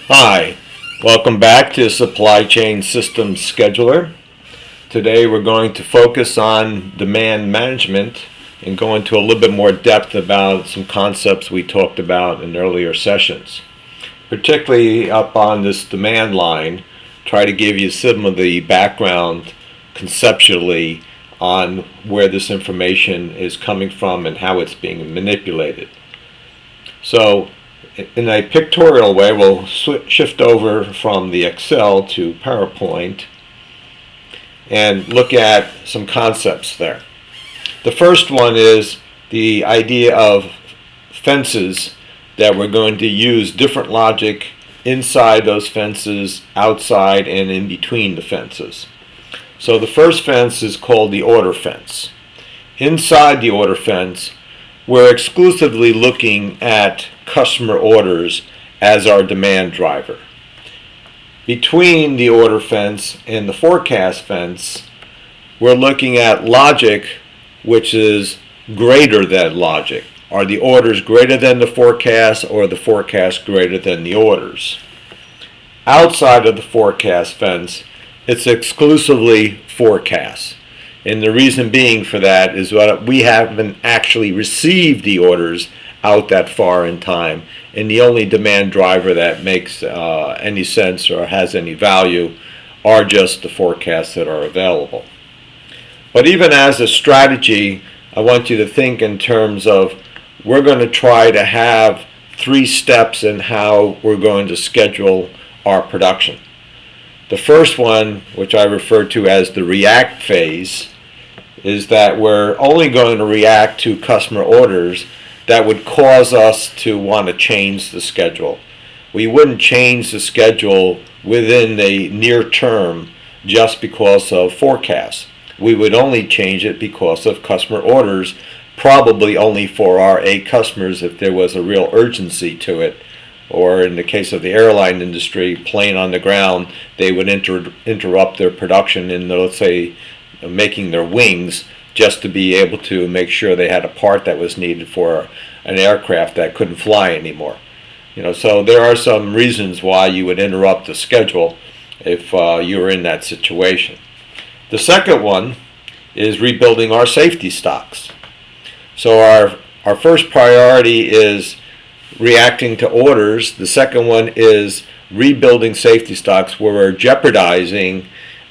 Hi, welcome back to Supply Chain Systems Scheduler. Today we're going to focus on demand management and go into a little bit more depth about some concepts we talked about in earlier sessions. Particularly up on this demand line, try to give you some of the background conceptually on where this information is coming from and how it's being manipulated. So in a pictorial way, we'll shift over from the Excel to PowerPoint and look at some concepts there. The first one is the idea of fences, that we're going to use different logic inside those fences, outside, and in between the fences. So the first fence is called the order fence. Inside the order fence, we're exclusively looking at customer orders as our demand driver. Between the order fence and the forecast fence, we're looking at logic, which is greater than logic. Are the orders greater than the forecast, or the forecast greater than the orders? Outside of the forecast fence, it's exclusively forecast. And the reason being for that is that we haven't actually received the orders out that far in time, and the only demand driver that makes any sense or has any value are just the forecasts that are available. But even as a strategy, I want you to think in terms of, we're going to try to have 3 steps in how we're going to schedule our production. The first one, which I refer to as the react phase, is that we're only going to react to customer orders that would cause us to want to change the schedule. We wouldn't change the schedule within the near term just because of forecasts. We would only change it because of customer orders, probably only for our A customers if there was a real urgency to it. Or in the case of the airline industry, plane on the ground, they would interrupt their production in, let's say, making their wings, just to be able to make sure they had a part that was needed for an aircraft that couldn't fly anymore. So there are some reasons why you would interrupt the schedule if you were in that situation. The second one is rebuilding our safety stocks. So our first priority is reacting to orders. The second one is rebuilding safety stocks, where we're jeopardizing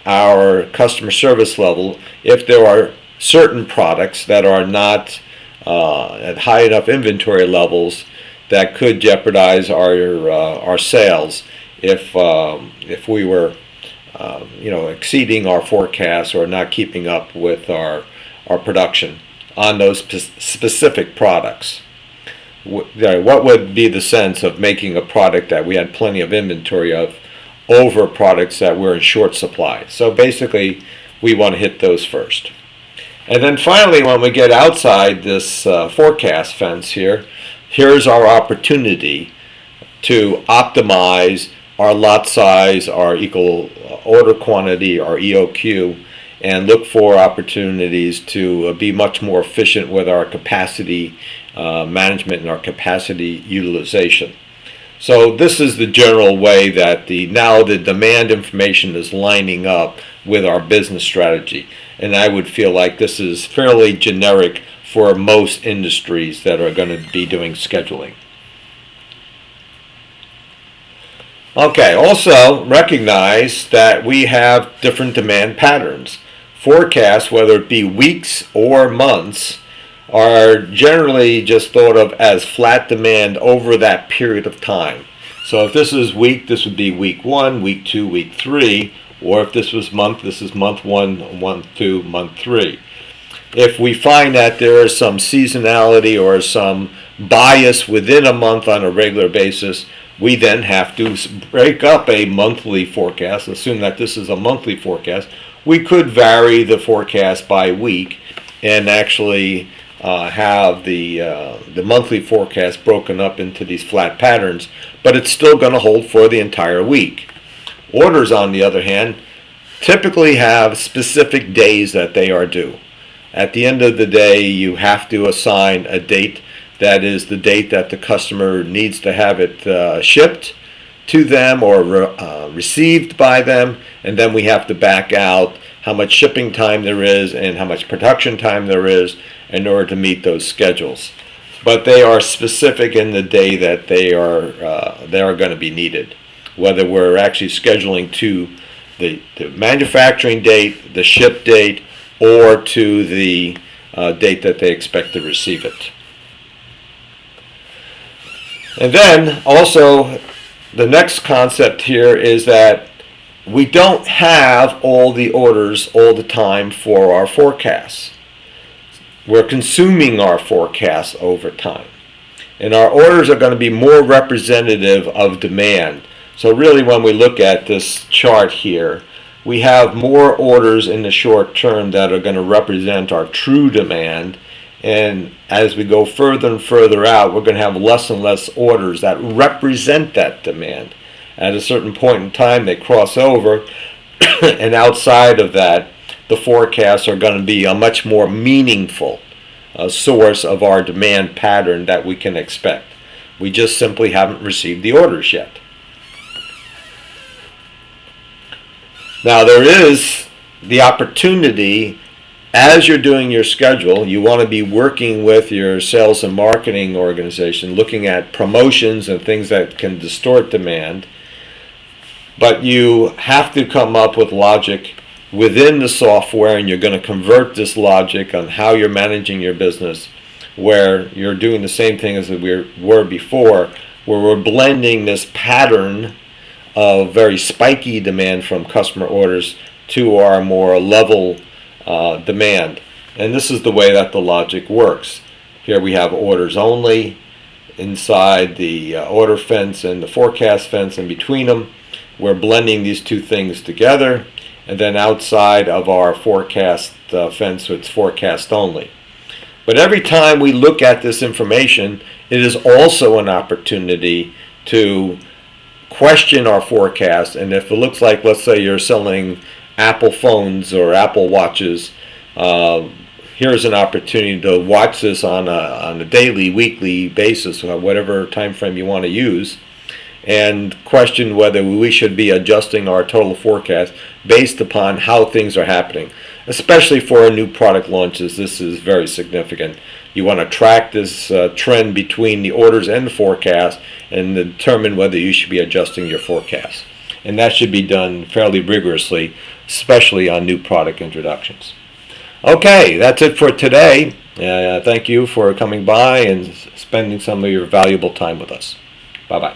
our customer service level if there are certain products that are not at high enough inventory levels that could jeopardize our sales if we were exceeding our forecasts or not keeping up with our production on those specific products. What would be the sense of making a product that we had plenty of inventory of over products that were in short supply? So basically, we want to hit those first. And then finally, when we get outside this forecast fence here, here's our opportunity to optimize our lot size, our equal order quantity, our EOQ, and look for opportunities to be much more efficient with our capacity management and our capacity utilization. So this is the general way that now the demand information is lining up with our business strategy. And I would feel like this is fairly generic for most industries that are going to be doing scheduling. Okay, also recognize that we have different demand patterns. Forecasts, whether it be weeks or months, are generally just thought of as flat demand over that period of time. So if this is week, this would be week 1, week 2, week 3, or if this was month, this is month 1, month 2, month 3. If we find that there is some seasonality or some bias within a month on a regular basis, we then have to break up a monthly forecast. Assume that this is a monthly forecast. We could vary the forecast by week and actually have the monthly forecast broken up into these flat patterns, but it's still going to hold for the entire week. Orders, on the other hand, typically have specific days that they are due. At the end of the day, you have to assign a date that is the date that the customer needs to have it shipped to them or received by them, and then we have to back out how much shipping time there is and how much production time there is in order to meet those schedules. But they are specific in the day that they are going to be needed, whether we're actually scheduling to the manufacturing date, the ship date, or to the date that they expect to receive it. And then also the next concept here is that we don't have all the orders all the time for our forecasts. We're consuming our forecasts over time. And our orders are going to be more representative of demand. So really when we look at this chart here, we have more orders in the short term that are going to represent our true demand. And as we go further and further out, we're going to have less and less orders that represent that demand. At a certain point in time, they cross over, and outside of that, the forecasts are going to be a much more meaningful source of our demand pattern that we can expect. We just simply haven't received the orders yet. Now, there is the opportunity, as you're doing your schedule, you want to be working with your sales and marketing organization, looking at promotions and things that can distort demand. But you have to come up with logic within the software, and you're going to convert this logic on how you're managing your business, where you're doing the same thing as we were before, where we're blending this pattern of very spiky demand from customer orders to our more level demand. And this is the way that the logic works. Here we have orders only inside the order fence and the forecast fence in between them. We're blending these two things together, and then outside of our forecast fence, it's forecast only. But every time we look at this information, it is also an opportunity to question our forecast. And if it looks like, let's say you're selling Apple phones or Apple watches, here's an opportunity to watch this on a daily, weekly basis, or whatever time frame you want to use, and question whether we should be adjusting our total forecast based upon how things are happening. Especially for new product launches, this is very significant. You want to track this trend between the orders and the forecast and determine whether you should be adjusting your forecast. And that should be done fairly rigorously, especially on new product introductions. Okay, that's it for today. Thank you for coming by and spending some of your valuable time with us. Bye-bye.